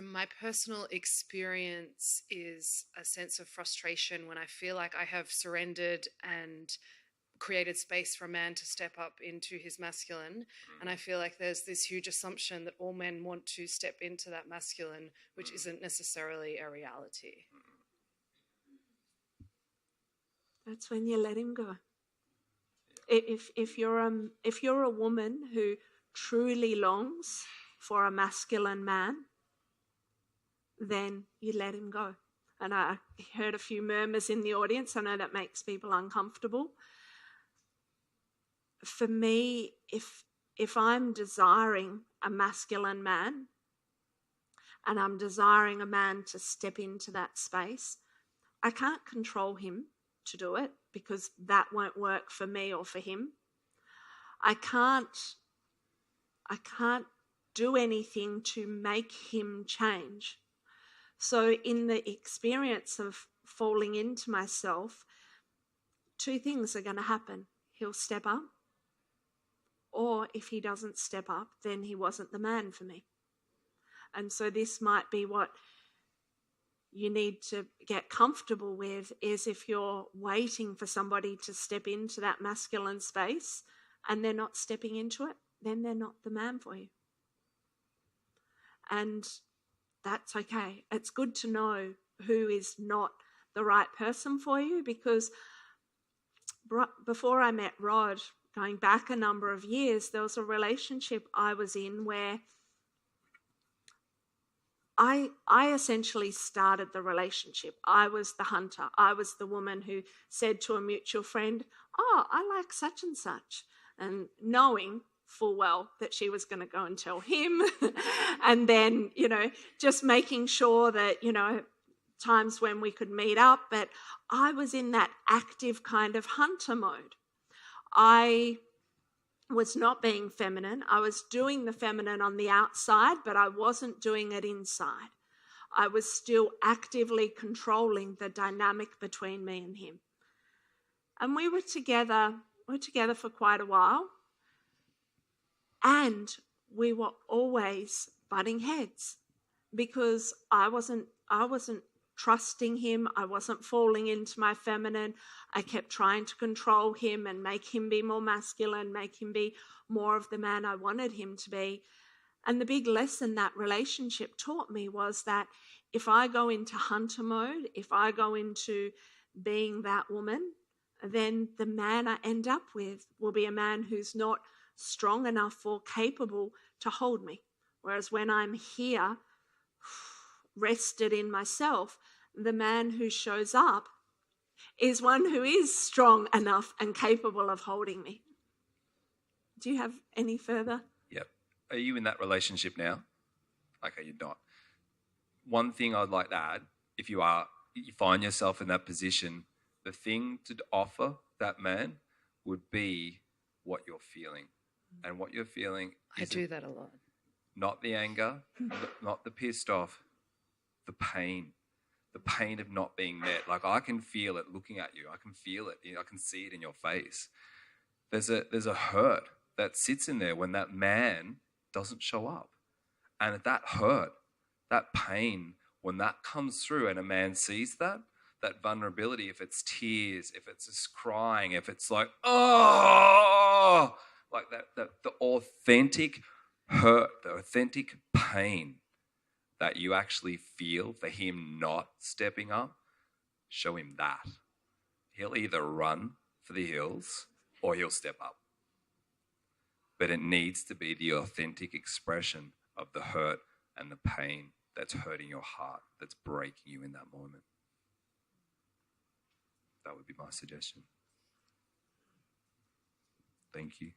My personal experience is a sense of frustration when I feel like I have surrendered and created space for a man to step up into his masculine. And I feel like there's this huge assumption that all men want to step into that masculine, which isn't necessarily a reality. That's when you let him go. If you're a woman who truly longs for a masculine man, then you let him go. And I heard a few murmurs in the audience. I know that makes people uncomfortable. For me, if I'm desiring a masculine man and I'm desiring a man to step into that space, I can't control him to do it because that won't work for me or for him. I can't do anything to make him change. So in the experience of falling into myself, two things are going to happen. He'll step up, or if he doesn't step up, then he wasn't the man for me. And so this might be what you need to get comfortable with, is if you're waiting for somebody to step into that masculine space and they're not stepping into it, then they're not the man for you. And that's okay. It's good to know who is not the right person for you, because before I met Rod, going back a number of years, there was a relationship I was in where I essentially started the relationship. I was the hunter. I was the woman who said to a mutual friend, "Oh, I like such and such," and knowing full well that she was going to go and tell him. And then, just making sure that, times when we could meet up. But I was in that active kind of hunter mode. I was not being feminine. I was doing the feminine on the outside, but I wasn't doing it inside. I was still actively controlling the dynamic between me and him. And we were together for quite a while. And we were always butting heads because I wasn't trusting him. I wasn't falling into my feminine. I kept trying to control him and make him be more masculine, make him be more of the man I wanted him to be. And the big lesson that relationship taught me was that if I go into hunter mode, if I go into being that woman, then the man I end up with will be a man who's not strong enough or capable to hold me. Whereas when I'm here, rested in myself, the man who shows up is one who is strong enough and capable of holding me. Do you have any further? Yep. Are you in that relationship now? Okay, you're not. One thing I'd like to add, if you find yourself in that position, the thing to offer that man would be what you're feeling. And what you're feeling is... I do that a lot. Not the anger, not the pissed off, the pain of not being met. Like, I can feel it looking at you. I can feel it. I can see it in your face. There's a hurt that sits in there when that man doesn't show up. And that hurt, that pain, when that comes through and a man sees that vulnerability, if it's tears, if it's just crying, if it's like, oh, like that the authentic hurt, the authentic pain that you actually feel for him not stepping up, show him that. He'll either run for the hills or he'll step up. But it needs to be the authentic expression of the hurt and the pain that's hurting your heart, that's breaking you in that moment. That would be my suggestion. Thank you.